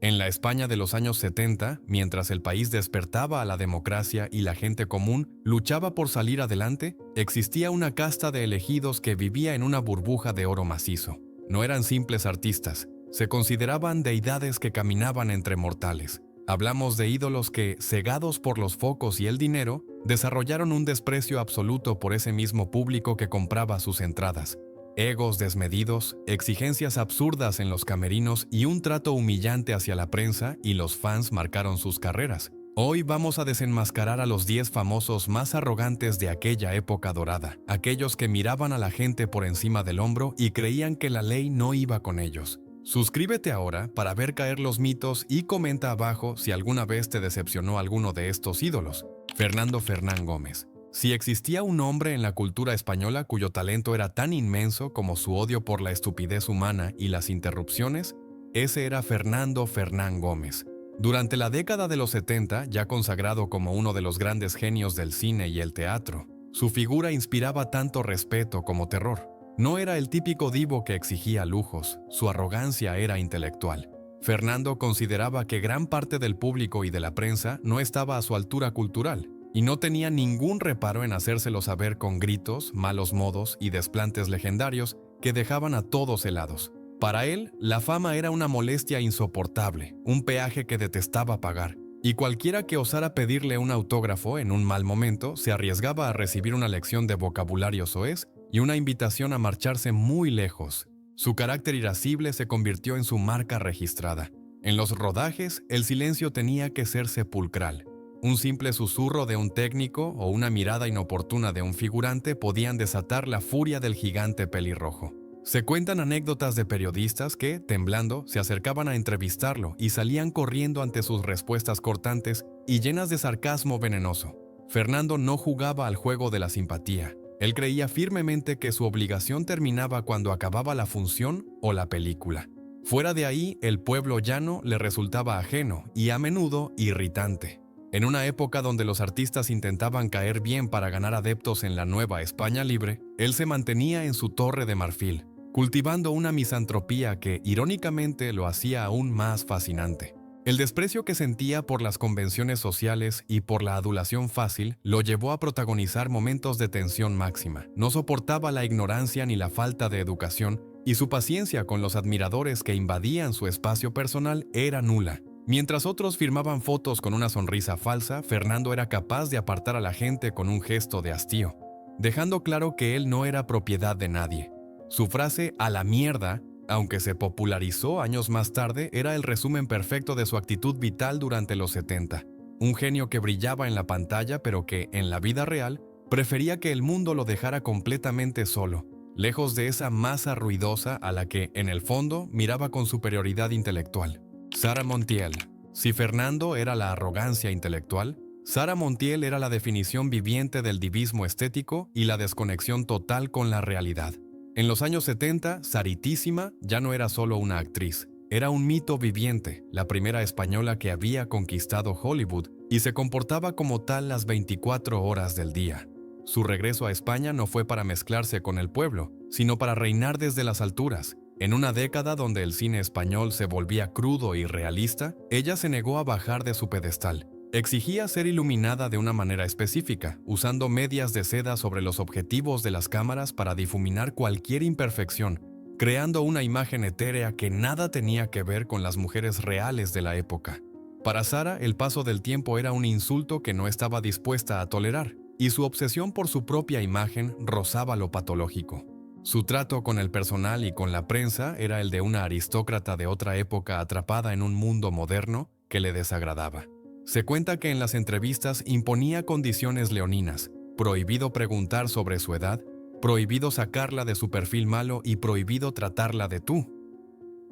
En la España de los años 70, mientras el país despertaba a la democracia y la gente común luchaba por salir adelante, existía una casta de elegidos que vivía en una burbuja de oro macizo. No eran simples artistas, se consideraban deidades que caminaban entre mortales. Hablamos de ídolos que, cegados por los focos y el dinero, desarrollaron un desprecio absoluto por ese mismo público que compraba sus entradas. Egos desmedidos, exigencias absurdas en los camerinos y un trato humillante hacia la prensa y los fans marcaron sus carreras. Hoy vamos a desenmascarar a los 10 famosos más arrogantes de aquella época dorada, aquellos que miraban a la gente por encima del hombro y creían que la ley no iba con ellos. Suscríbete ahora para ver caer los mitos y comenta abajo si alguna vez te decepcionó alguno de estos ídolos. Fernando Fernán Gómez. Si existía un hombre en la cultura española cuyo talento era tan inmenso como su odio por la estupidez humana y las interrupciones, ese era Fernando Fernán Gómez. Durante la década de los 70, ya consagrado como uno de los grandes genios del cine y el teatro, su figura inspiraba tanto respeto como terror. No era el típico divo que exigía lujos, su arrogancia era intelectual. Fernando consideraba que gran parte del público y de la prensa no estaba a su altura cultural, y no tenía ningún reparo en hacérselo saber con gritos, malos modos y desplantes legendarios que dejaban a todos helados. Para él, la fama era una molestia insoportable, un peaje que detestaba pagar, y cualquiera que osara pedirle un autógrafo en un mal momento se arriesgaba a recibir una lección de vocabulario soez y una invitación a marcharse muy lejos. Su carácter irascible se convirtió en su marca registrada. En los rodajes, el silencio tenía que ser sepulcral. Un simple susurro de un técnico o una mirada inoportuna de un figurante podían desatar la furia del gigante pelirrojo. Se cuentan anécdotas de periodistas que, temblando, se acercaban a entrevistarlo y salían corriendo ante sus respuestas cortantes y llenas de sarcasmo venenoso. Fernando no jugaba al juego de la simpatía. Él creía firmemente que su obligación terminaba cuando acababa la función o la película. Fuera de ahí, el pueblo llano le resultaba ajeno y a menudo irritante. En una época donde los artistas intentaban caer bien para ganar adeptos en la nueva España libre, él se mantenía en su torre de marfil, cultivando una misantropía que, irónicamente, lo hacía aún más fascinante. El desprecio que sentía por las convenciones sociales y por la adulación fácil lo llevó a protagonizar momentos de tensión máxima. No soportaba la ignorancia ni la falta de educación, y su paciencia con los admiradores que invadían su espacio personal era nula. Mientras otros firmaban fotos con una sonrisa falsa, Fernando era capaz de apartar a la gente con un gesto de hastío, dejando claro que él no era propiedad de nadie. Su frase «a la mierda», aunque se popularizó años más tarde, era el resumen perfecto de su actitud vital durante los 70. Un genio que brillaba en la pantalla, pero que, en la vida real, prefería que el mundo lo dejara completamente solo, lejos de esa masa ruidosa a la que, en el fondo, miraba con superioridad intelectual. Sara Montiel. Si Fernando era la arrogancia intelectual, Sara Montiel era la definición viviente del divismo estético y la desconexión total con la realidad. En los años 70, Saritísima ya no era solo una actriz, era un mito viviente, la primera española que había conquistado Hollywood y se comportaba como tal las 24 horas del día. Su regreso a España no fue para mezclarse con el pueblo, sino para reinar desde las alturas. En una década donde el cine español se volvía crudo y realista, ella se negó a bajar de su pedestal. Exigía ser iluminada de una manera específica, usando medias de seda sobre los objetivos de las cámaras para difuminar cualquier imperfección, creando una imagen etérea que nada tenía que ver con las mujeres reales de la época. Para Sara, el paso del tiempo era un insulto que no estaba dispuesta a tolerar, y su obsesión por su propia imagen rozaba lo patológico. Su trato con el personal y con la prensa era el de una aristócrata de otra época atrapada en un mundo moderno que le desagradaba. Se cuenta que en las entrevistas imponía condiciones leoninas: prohibido preguntar sobre su edad, prohibido sacarla de su perfil malo y prohibido tratarla de tú.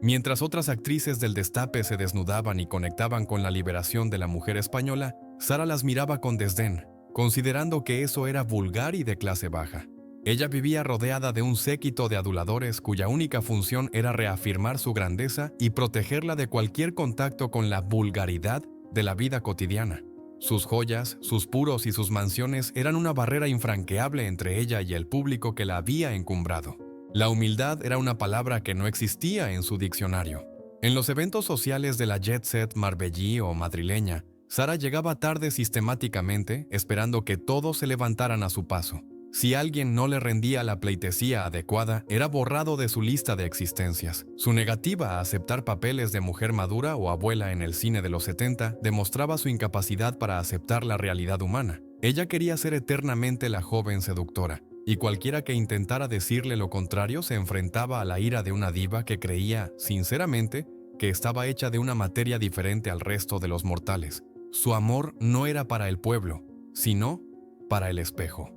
Mientras otras actrices del destape se desnudaban y conectaban con la liberación de la mujer española, Sara las miraba con desdén, considerando que eso era vulgar y de clase baja. Ella vivía rodeada de un séquito de aduladores cuya única función era reafirmar su grandeza y protegerla de cualquier contacto con la vulgaridad de la vida cotidiana. Sus joyas, sus puros y sus mansiones eran una barrera infranqueable entre ella y el público que la había encumbrado. La humildad era una palabra que no existía en su diccionario. En los eventos sociales de la jet set marbellí o madrileña, Sara llegaba tarde sistemáticamente, esperando que todos se levantaran a su paso. Si alguien no le rendía la pleitesía adecuada, era borrado de su lista de existencias. Su negativa a aceptar papeles de mujer madura o abuela en el cine de los 70 demostraba su incapacidad para aceptar la realidad humana. Ella quería ser eternamente la joven seductora, y cualquiera que intentara decirle lo contrario se enfrentaba a la ira de una diva que creía, sinceramente, que estaba hecha de una materia diferente al resto de los mortales. Su amor no era para el pueblo, sino para el espejo.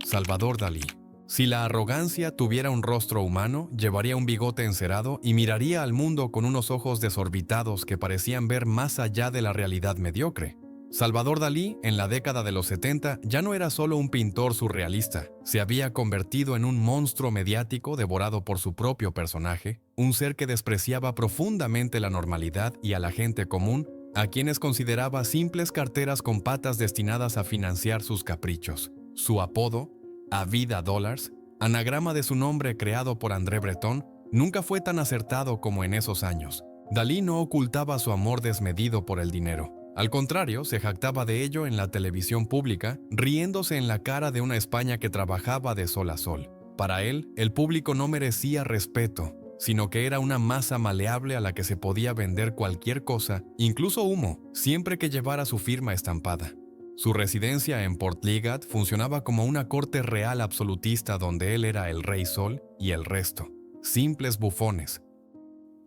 Salvador Dalí. Si la arrogancia tuviera un rostro humano, llevaría un bigote encerado y miraría al mundo con unos ojos desorbitados que parecían ver más allá de la realidad mediocre. Salvador Dalí, en la década de los 70, ya no era solo un pintor surrealista, se había convertido en un monstruo mediático devorado por su propio personaje, un ser que despreciaba profundamente la normalidad y a la gente común, a quienes consideraba simples carteras con patas destinadas a financiar sus caprichos. Su apodo, A Vida Dollars, anagrama de su nombre creado por André Breton, nunca fue tan acertado como en esos años. Dalí no ocultaba su amor desmedido por el dinero. Al contrario, se jactaba de ello en la televisión pública, riéndose en la cara de una España que trabajaba de sol a sol. Para él, el público no merecía respeto, sino que era una masa maleable a la que se podía vender cualquier cosa, incluso humo, siempre que llevara su firma estampada. Su residencia en Portligat funcionaba como una corte real absolutista donde él era el rey sol y el resto, simples bufones.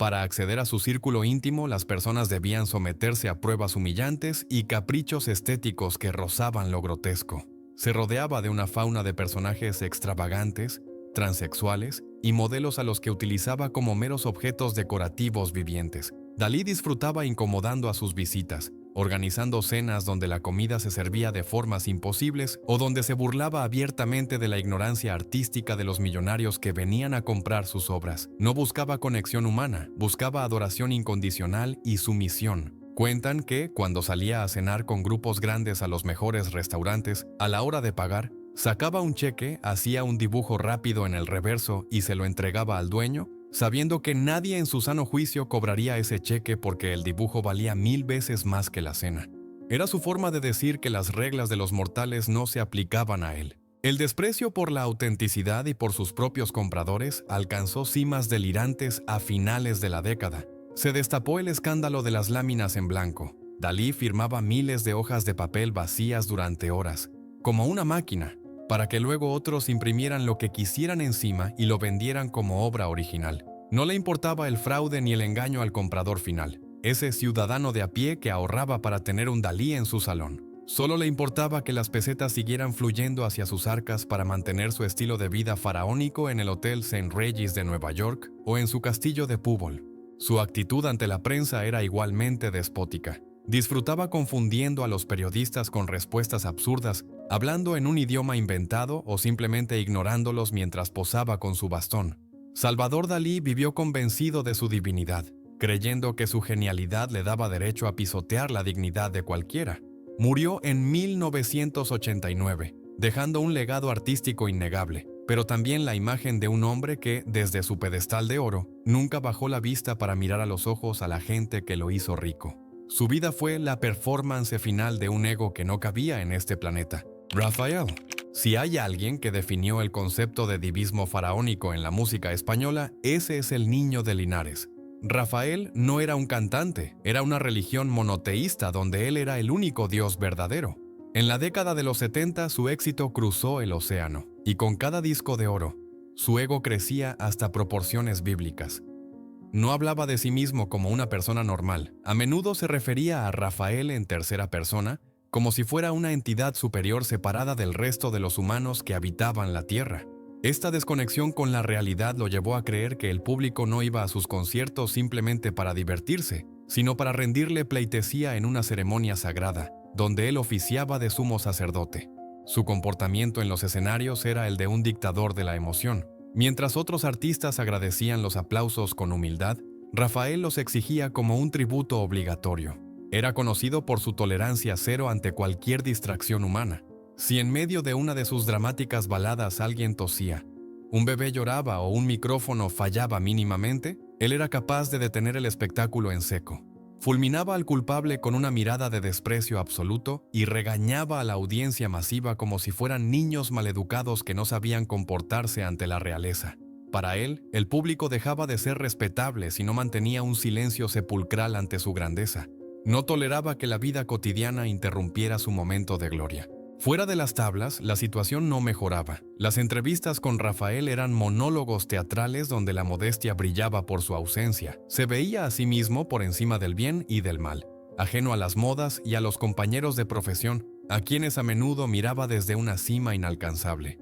Para acceder a su círculo íntimo, las personas debían someterse a pruebas humillantes y caprichos estéticos que rozaban lo grotesco. Se rodeaba de una fauna de personajes extravagantes, transexuales y modelos a los que utilizaba como meros objetos decorativos vivientes. Dalí disfrutaba incomodando a sus visitas, organizando cenas donde la comida se servía de formas imposibles o donde se burlaba abiertamente de la ignorancia artística de los millonarios que venían a comprar sus obras. No buscaba conexión humana, buscaba adoración incondicional y sumisión. Cuentan que, cuando salía a cenar con grupos grandes a los mejores restaurantes, a la hora de pagar, sacaba un cheque, hacía un dibujo rápido en el reverso y se lo entregaba al dueño, sabiendo que nadie en su sano juicio cobraría ese cheque porque el dibujo valía 1000 veces más que la cena. Era su forma de decir que las reglas de los mortales no se aplicaban a él. El desprecio por la autenticidad y por sus propios compradores alcanzó cimas delirantes a finales de la década. Se destapó el escándalo de las láminas en blanco. Dalí firmaba miles de hojas de papel vacías durante horas, como una máquina, para que luego otros imprimieran lo que quisieran encima y lo vendieran como obra original. No le importaba el fraude ni el engaño al comprador final, ese ciudadano de a pie que ahorraba para tener un Dalí en su salón. Solo le importaba que las pesetas siguieran fluyendo hacia sus arcas para mantener su estilo de vida faraónico en el Hotel St. Regis de Nueva York o en su castillo de Púbol. Su actitud ante la prensa era igualmente despótica. Disfrutaba confundiendo a los periodistas con respuestas absurdas, hablando en un idioma inventado o simplemente ignorándolos mientras posaba con su bastón. Salvador Dalí vivió convencido de su divinidad, creyendo que su genialidad le daba derecho a pisotear la dignidad de cualquiera. Murió en 1989, dejando un legado artístico innegable, pero también la imagen de un hombre que, desde su pedestal de oro, nunca bajó la vista para mirar a los ojos a la gente que lo hizo rico. Su vida fue la performance final de un ego que no cabía en este planeta. Rafael. Si hay alguien que definió el concepto de divismo faraónico en la música española, ese es el Niño de Linares. Rafael no era un cantante, era una religión monoteísta donde él era el único Dios verdadero. En la década de los 70 su éxito cruzó el océano, y con cada disco de oro, su ego crecía hasta proporciones bíblicas. No hablaba de sí mismo como una persona normal. A menudo se refería a Rafael en tercera persona, como si fuera una entidad superior separada del resto de los humanos que habitaban la Tierra. Esta desconexión con la realidad lo llevó a creer que el público no iba a sus conciertos simplemente para divertirse, sino para rendirle pleitesía en una ceremonia sagrada, donde él oficiaba de sumo sacerdote. Su comportamiento en los escenarios era el de un dictador de la emoción. Mientras otros artistas agradecían los aplausos con humildad, Rafael los exigía como un tributo obligatorio. Era conocido por su tolerancia cero ante cualquier distracción humana. Si en medio de una de sus dramáticas baladas alguien tosía, un bebé lloraba o un micrófono fallaba mínimamente, Él era capaz de detener el espectáculo en seco. Fulminaba al culpable con una mirada de desprecio absoluto y regañaba a la audiencia masiva como si fueran niños maleducados que no sabían comportarse ante la realeza. Para él, el público dejaba de ser respetable si no mantenía un silencio sepulcral ante su grandeza. No toleraba que la vida cotidiana interrumpiera su momento de gloria. Fuera de las tablas, la situación no mejoraba. Las entrevistas con Rafael eran monólogos teatrales donde la modestia brillaba por su ausencia. Se veía a sí mismo por encima del bien y del mal, ajeno a las modas y a los compañeros de profesión, a quienes a menudo miraba desde una cima inalcanzable.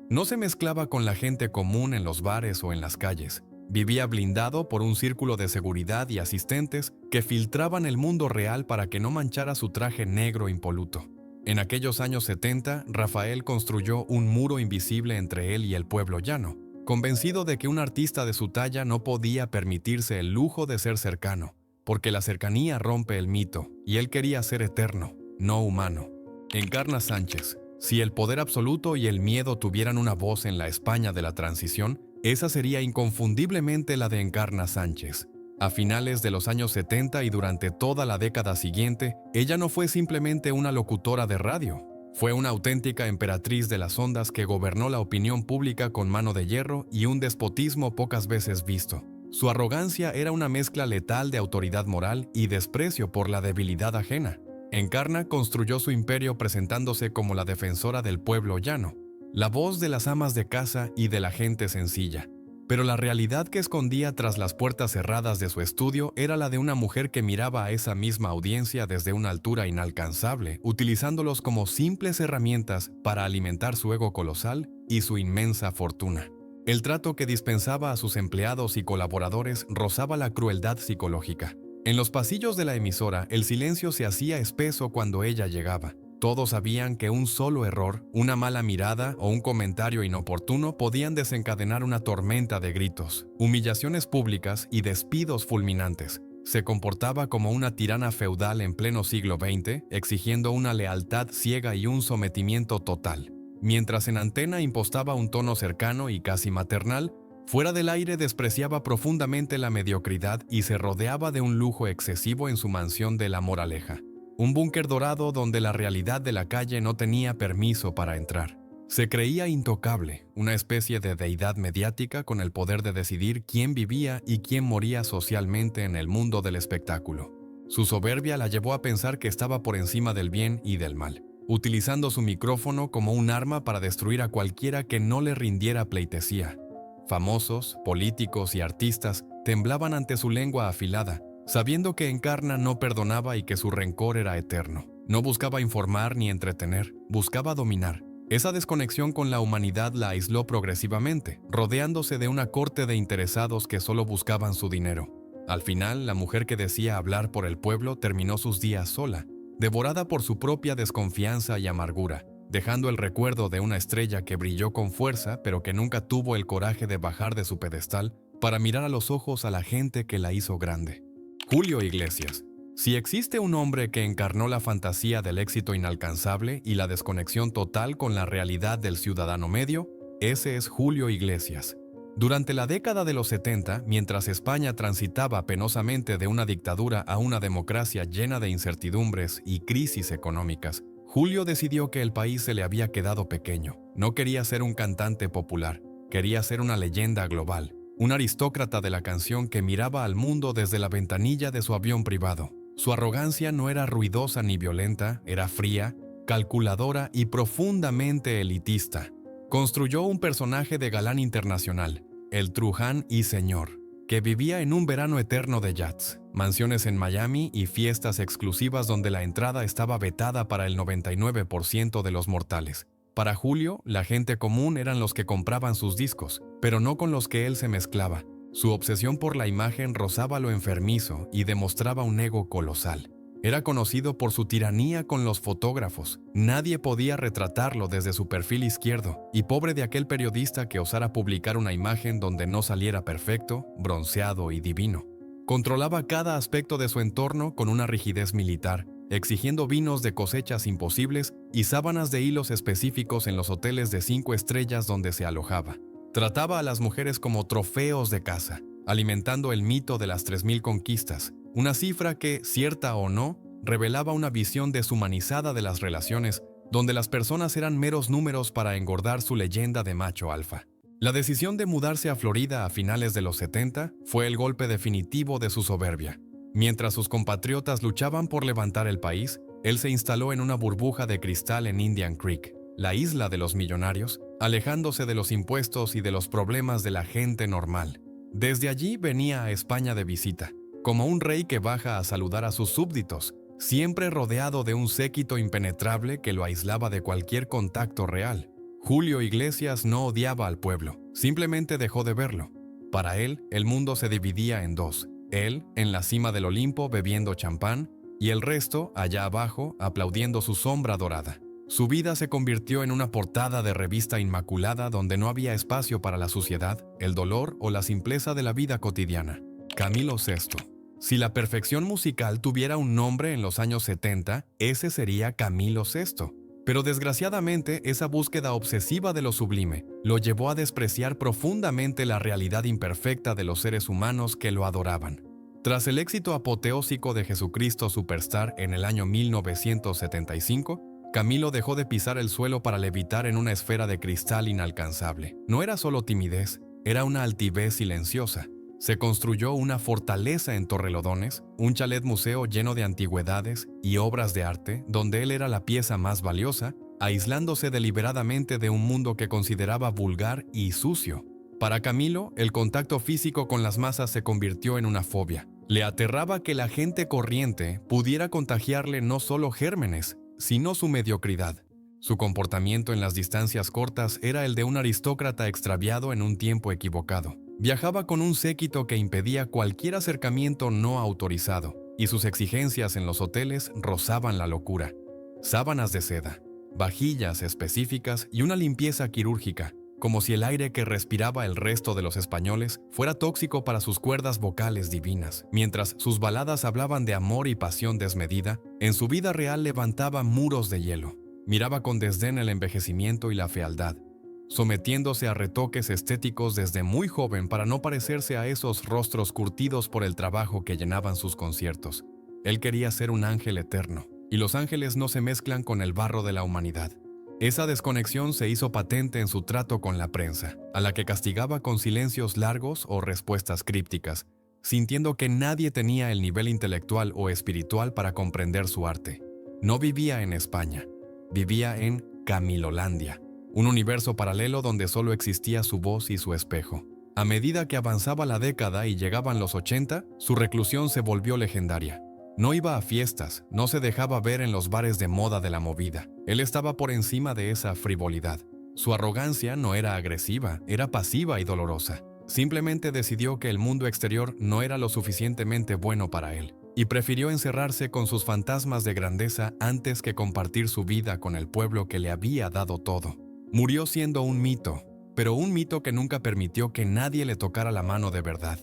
No se mezclaba con la gente común en los bares o en las calles. Vivía blindado por un círculo de seguridad y asistentes que filtraban el mundo real para que no manchara su traje negro impoluto. En aquellos años 70, Rafael construyó un muro invisible entre él y el pueblo llano, convencido de que un artista de su talla no podía permitirse el lujo de ser cercano, porque la cercanía rompe el mito, y él quería ser eterno, no humano. Encarna Sánchez. Si el poder absoluto y el miedo tuvieran una voz en la España de la transición, esa sería inconfundiblemente la de Encarna Sánchez. A finales de los años 70 y durante toda la década siguiente, ella no fue simplemente una locutora de radio. Fue una auténtica emperatriz de las ondas que gobernó la opinión pública con mano de hierro y un despotismo pocas veces visto. Su arrogancia era una mezcla letal de autoridad moral y desprecio por la debilidad ajena. Encarna construyó su imperio presentándose como la defensora del pueblo llano, la voz de las amas de casa y de la gente sencilla. Pero la realidad que escondía tras las puertas cerradas de su estudio era la de una mujer que miraba a esa misma audiencia desde una altura inalcanzable, utilizándolos como simples herramientas para alimentar su ego colosal y su inmensa fortuna. El trato que dispensaba a sus empleados y colaboradores rozaba la crueldad psicológica. En los pasillos de la emisora, el silencio se hacía espeso cuando ella llegaba. Todos sabían que un solo error, una mala mirada o un comentario inoportuno podían desencadenar una tormenta de gritos, humillaciones públicas y despidos fulminantes. Se comportaba como una tirana feudal en pleno siglo XX, exigiendo una lealtad ciega y un sometimiento total. Mientras en antena impostaba un tono cercano y casi maternal, fuera del aire despreciaba profundamente la mediocridad y se rodeaba de un lujo excesivo en su mansión de La Moraleja. Un búnker dorado donde la realidad de la calle no tenía permiso para entrar. Se creía intocable, una especie de deidad mediática con el poder de decidir quién vivía y quién moría socialmente en el mundo del espectáculo. Su soberbia la llevó a pensar que estaba por encima del bien y del mal, utilizando su micrófono como un arma para destruir a cualquiera que no le rindiera pleitesía. Famosos, políticos y artistas temblaban ante su lengua afilada, sabiendo que Encarna no perdonaba y que su rencor era eterno. No buscaba informar ni entretener, buscaba dominar. Esa desconexión con la humanidad la aisló progresivamente, rodeándose de una corte de interesados que solo buscaban su dinero. Al final, la mujer que decía hablar por el pueblo terminó sus días sola, devorada por su propia desconfianza y amargura, dejando el recuerdo de una estrella que brilló con fuerza pero que nunca tuvo el coraje de bajar de su pedestal para mirar a los ojos a la gente que la hizo grande. Julio Iglesias. Si existe un hombre que encarnó la fantasía del éxito inalcanzable y la desconexión total con la realidad del ciudadano medio, ese es Julio Iglesias. Durante la década de los 70, mientras España transitaba penosamente de una dictadura a una democracia llena de incertidumbres y crisis económicas, Julio decidió que el país se le había quedado pequeño. No quería ser un cantante popular, quería ser una leyenda global. Un aristócrata de la canción que miraba al mundo desde la ventanilla de su avión privado. Su arrogancia no era ruidosa ni violenta, era fría, calculadora y profundamente elitista. Construyó un personaje de galán internacional, el Truján y Señor, que vivía en un verano eterno de yachts, mansiones en Miami y fiestas exclusivas donde la entrada estaba vetada para el 99% de los mortales. Para Julio, la gente común eran los que compraban sus discos, pero no con los que él se mezclaba. Su obsesión por la imagen rozaba lo enfermizo y demostraba un ego colosal. Era conocido por su tiranía con los fotógrafos. Nadie podía retratarlo desde su perfil izquierdo, y pobre de aquel periodista que osara publicar una imagen donde no saliera perfecto, bronceado y divino. Controlaba cada aspecto de su entorno con una rigidez militar, exigiendo vinos de cosechas imposibles y sábanas de hilos específicos en los hoteles de 5 estrellas donde se alojaba. Trataba a las mujeres como trofeos de caza. alimentando el mito de las 3000 conquistas, una cifra que, cierta o no, revelaba una visión deshumanizada de las relaciones, donde las personas eran meros números para engordar su leyenda de macho alfa. La decisión de mudarse a Florida a finales de los 70 fue el golpe definitivo de su soberbia. Mientras sus compatriotas luchaban por levantar el país, él se instaló en una burbuja de cristal en Indian Creek, la isla de los millonarios, alejándose de los impuestos y de los problemas de la gente normal. Desde allí venía a España de visita, como un rey que baja a saludar a sus súbditos, siempre rodeado de un séquito impenetrable que lo aislaba de cualquier contacto real. Julio Iglesias no odiaba al pueblo, simplemente dejó de verlo. Para él, el mundo se dividía en dos: él, en la cima del Olimpo bebiendo champán, y el resto, allá abajo, aplaudiendo su sombra dorada. Su vida se convirtió en una portada de revista inmaculada donde no había espacio para la suciedad, el dolor o la simpleza de la vida cotidiana. Camilo VI. Si la perfección musical tuviera un nombre en los años 70, ese sería Camilo VI. Pero desgraciadamente, esa búsqueda obsesiva de lo sublime lo llevó a despreciar profundamente la realidad imperfecta de los seres humanos que lo adoraban. Tras el éxito apoteósico de Jesucristo Superstar en el año 1975, Camilo dejó de pisar el suelo para levitar en una esfera de cristal inalcanzable. No era solo timidez, era una altivez silenciosa. Se construyó una fortaleza en Torrelodones, un chalet museo lleno de antigüedades y obras de arte, donde él era la pieza más valiosa, aislándose deliberadamente de un mundo que consideraba vulgar y sucio. Para Camilo, el contacto físico con las masas se convirtió en una fobia. Le aterraba que la gente corriente pudiera contagiarle no solo gérmenes, sino su mediocridad. Su comportamiento en las distancias cortas era el de un aristócrata extraviado en un tiempo equivocado. Viajaba con un séquito que impedía cualquier acercamiento no autorizado, y sus exigencias en los hoteles rozaban la locura. Sábanas de seda, vajillas específicas y una limpieza quirúrgica, como si el aire que respiraba el resto de los españoles fuera tóxico para sus cuerdas vocales divinas. Mientras sus baladas hablaban de amor y pasión desmedida, en su vida real levantaba muros de hielo. Miraba con desdén el envejecimiento y la fealdad, sometiéndose a retoques estéticos desde muy joven para no parecerse a esos rostros curtidos por el trabajo que llenaban sus conciertos. Él quería ser un ángel eterno, y los ángeles no se mezclan con el barro de la humanidad. Esa desconexión se hizo patente en su trato con la prensa, a la que castigaba con silencios largos o respuestas crípticas, sintiendo que nadie tenía el nivel intelectual o espiritual para comprender su arte. No vivía en España, vivía en Camilolandia, un universo paralelo donde solo existía su voz y su espejo. A medida que avanzaba la década y llegaban los 80, su reclusión se volvió legendaria. No iba a fiestas, no se dejaba ver en los bares de moda de la movida. Él estaba por encima de esa frivolidad. Su arrogancia no era agresiva, era pasiva y dolorosa. Simplemente decidió que el mundo exterior no era lo suficientemente bueno para él, y prefirió encerrarse con sus fantasmas de grandeza antes que compartir su vida con el pueblo que le había dado todo. Murió siendo un mito, pero un mito que nunca permitió que nadie le tocara la mano de verdad.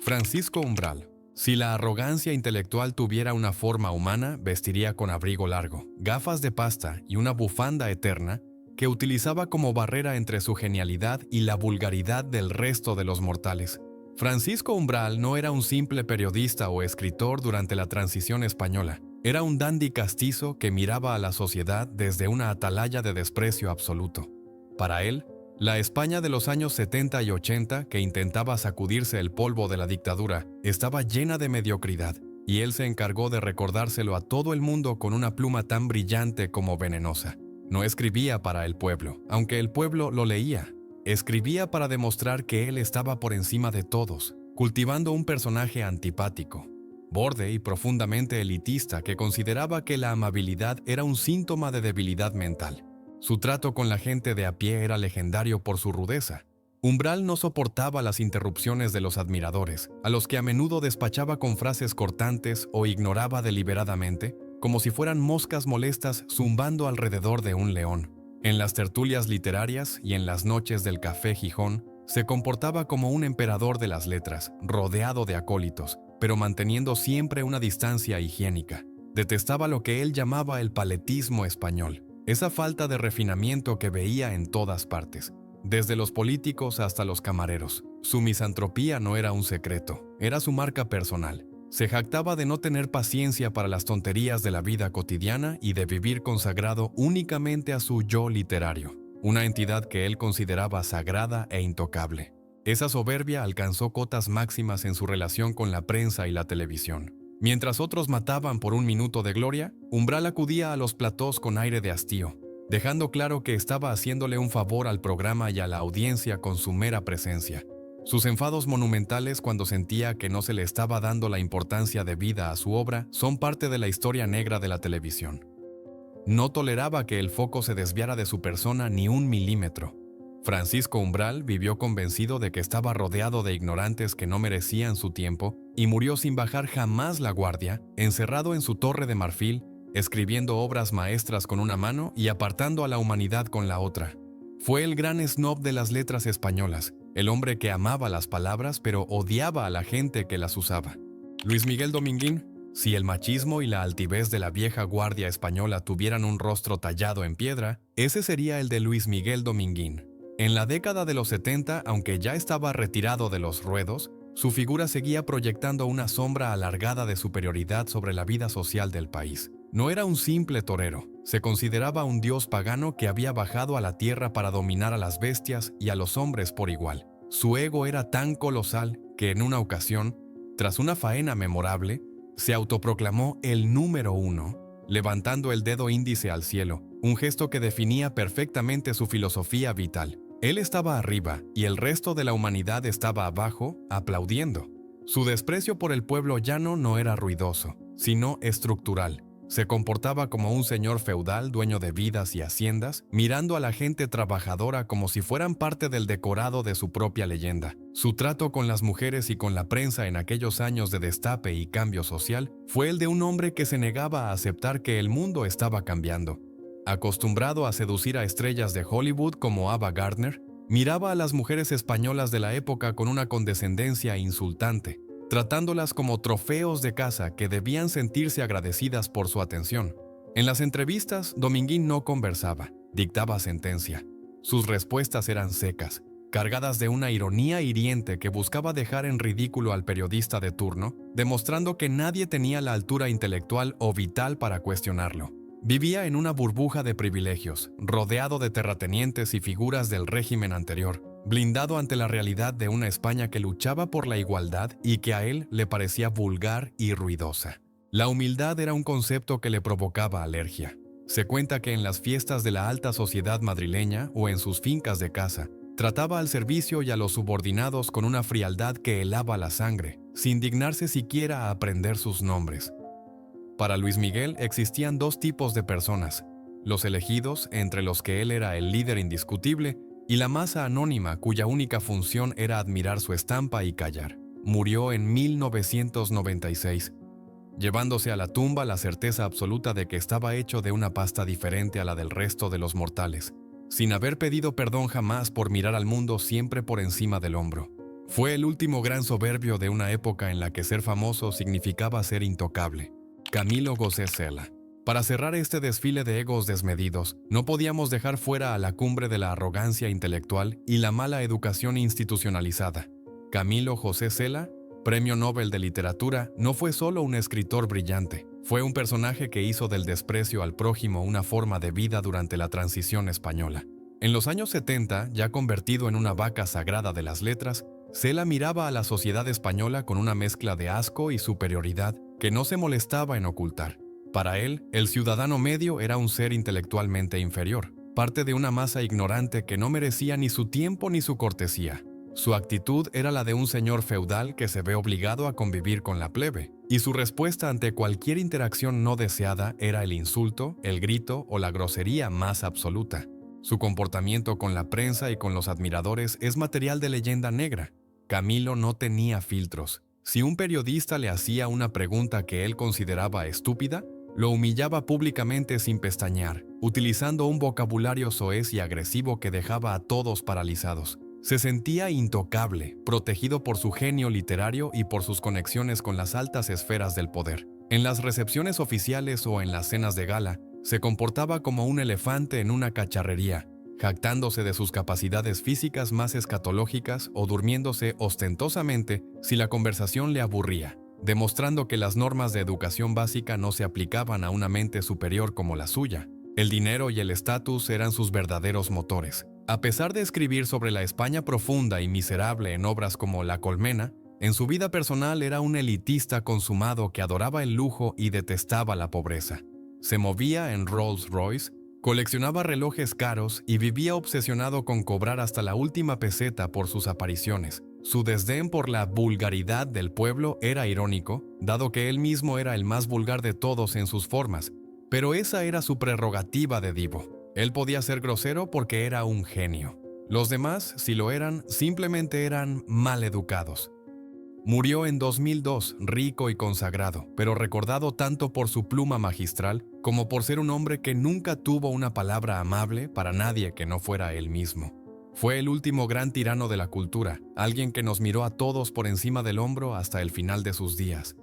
Francisco Umbral. Si la arrogancia intelectual tuviera una forma humana, vestiría con abrigo largo, gafas de pasta y una bufanda eterna que utilizaba como barrera entre su genialidad y la vulgaridad del resto de los mortales. Francisco Umbral no era un simple periodista o escritor durante la transición española. Era un dandy castizo que miraba a la sociedad desde una atalaya de desprecio absoluto. Para él, la España de los años 70 y 80, que intentaba sacudirse el polvo de la dictadura, estaba llena de mediocridad, y él se encargó de recordárselo a todo el mundo con una pluma tan brillante como venenosa. No escribía para el pueblo, aunque el pueblo lo leía. Escribía para demostrar que él estaba por encima de todos, cultivando un personaje antipático, borde y profundamente elitista que consideraba que la amabilidad era un síntoma de debilidad mental. Su trato con la gente de a pie era legendario por su rudeza. Umbral no soportaba las interrupciones de los admiradores, a los que a menudo despachaba con frases cortantes o ignoraba deliberadamente, como si fueran moscas molestas zumbando alrededor de un león. En las tertulias literarias y en las noches del Café Gijón, se comportaba como un emperador de las letras, rodeado de acólitos, pero manteniendo siempre una distancia higiénica. Detestaba lo que él llamaba el paletismo español, esa falta de refinamiento que veía en todas partes, desde los políticos hasta los camareros. Su misantropía no era un secreto, era su marca personal. Se jactaba de no tener paciencia para las tonterías de la vida cotidiana y de vivir consagrado únicamente a su yo literario, una entidad que él consideraba sagrada e intocable. Esa soberbia alcanzó cotas máximas en su relación con la prensa y la televisión. Mientras otros mataban por un minuto de gloria, Umbral acudía a los platós con aire de hastío, dejando claro que estaba haciéndole un favor al programa y a la audiencia con su mera presencia. Sus enfados monumentales cuando sentía que no se le estaba dando la importancia debida a su obra son parte de la historia negra de la televisión. No toleraba que el foco se desviara de su persona ni un milímetro. Francisco Umbral vivió convencido de que estaba rodeado de ignorantes que no merecían su tiempo y murió sin bajar jamás la guardia, encerrado en su torre de marfil, escribiendo obras maestras con una mano y apartando a la humanidad con la otra. Fue el gran snob de las letras españolas, el hombre que amaba las palabras pero odiaba a la gente que las usaba. Luis Miguel Dominguín. Si el machismo y la altivez de la vieja guardia española tuvieran un rostro tallado en piedra, ese sería el de Luis Miguel Dominguín. En la década de los 70, aunque ya estaba retirado de los ruedos, su figura seguía proyectando una sombra alargada de superioridad sobre la vida social del país. No era un simple torero, se consideraba un dios pagano que había bajado a la tierra para dominar a las bestias y a los hombres por igual. Su ego era tan colosal que en una ocasión, tras una faena memorable, se autoproclamó el número 1, levantando el dedo índice al cielo, un gesto que definía perfectamente su filosofía vital. Él estaba arriba y el resto de la humanidad estaba abajo, aplaudiendo. Su desprecio por el pueblo llano no era ruidoso, sino estructural. Se comportaba como un señor feudal dueño de vidas y haciendas, mirando a la gente trabajadora como si fueran parte del decorado de su propia leyenda. Su trato con las mujeres y con la prensa en aquellos años de destape y cambio social fue el de un hombre que se negaba a aceptar que el mundo estaba cambiando. Acostumbrado a seducir a estrellas de Hollywood como Ava Gardner, miraba a las mujeres españolas de la época con una condescendencia insultante, tratándolas como trofeos de caza que debían sentirse agradecidas por su atención. En las entrevistas, Dominguín no conversaba, dictaba sentencia. Sus respuestas eran secas, cargadas de una ironía hiriente que buscaba dejar en ridículo al periodista de turno, demostrando que nadie tenía la altura intelectual o vital para cuestionarlo. Vivía en una burbuja de privilegios, rodeado de terratenientes y figuras del régimen anterior, blindado ante la realidad de una España que luchaba por la igualdad y que a él le parecía vulgar y ruidosa. La humildad era un concepto que le provocaba alergia. Se cuenta que en las fiestas de la alta sociedad madrileña o en sus fincas de caza, trataba al servicio y a los subordinados con una frialdad que helaba la sangre, sin dignarse siquiera a aprender sus nombres. Para Luis Miguel existían dos tipos de personas: los elegidos, entre los que él era el líder indiscutible, y la masa anónima cuya única función era admirar su estampa y callar. Murió en 1996, llevándose a la tumba la certeza absoluta de que estaba hecho de una pasta diferente a la del resto de los mortales, sin haber pedido perdón jamás por mirar al mundo siempre por encima del hombro. Fue el último gran soberbio de una época en la que ser famoso significaba ser intocable. Camilo José Cela. Para cerrar este desfile de egos desmedidos, no podíamos dejar fuera a la cumbre de la arrogancia intelectual y la mala educación institucionalizada. Camilo José Cela, Premio Nobel de Literatura, no fue solo un escritor brillante, fue un personaje que hizo del desprecio al prójimo una forma de vida durante la transición española. En los años 70, ya convertido en una vaca sagrada de las letras, Cela miraba a la sociedad española con una mezcla de asco y superioridad que no se molestaba en ocultar. Para él, el ciudadano medio era un ser intelectualmente inferior, parte de una masa ignorante que no merecía ni su tiempo ni su cortesía. Su actitud era la de un señor feudal que se ve obligado a convivir con la plebe, y su respuesta ante cualquier interacción no deseada era el insulto, el grito o la grosería más absoluta. Su comportamiento con la prensa y con los admiradores es material de leyenda negra. Camilo no tenía filtros. Si un periodista le hacía una pregunta que él consideraba estúpida, lo humillaba públicamente sin pestañear, utilizando un vocabulario soez y agresivo que dejaba a todos paralizados. Se sentía intocable, protegido por su genio literario y por sus conexiones con las altas esferas del poder. En las recepciones oficiales o en las cenas de gala, se comportaba como un elefante en una cacharrería, jactándose de sus capacidades físicas más escatológicas o durmiéndose ostentosamente si la conversación le aburría, demostrando que las normas de educación básica no se aplicaban a una mente superior como la suya. El dinero y el estatus eran sus verdaderos motores. A pesar de escribir sobre la España profunda y miserable en obras como La Colmena, en su vida personal era un elitista consumado que adoraba el lujo y detestaba la pobreza. Se movía en Rolls Royce, coleccionaba relojes caros y vivía obsesionado con cobrar hasta la última peseta por sus apariciones. Su desdén por la vulgaridad del pueblo era irónico, dado que él mismo era el más vulgar de todos en sus formas, pero esa era su prerrogativa de divo. Él podía ser grosero porque era un genio. Los demás, si lo eran, simplemente eran mal educados. Murió en 2002, rico y consagrado, pero recordado tanto por su pluma magistral como por ser un hombre que nunca tuvo una palabra amable para nadie que no fuera él mismo. Fue el último gran tirano de la cultura, alguien que nos miró a todos por encima del hombro hasta el final de sus días.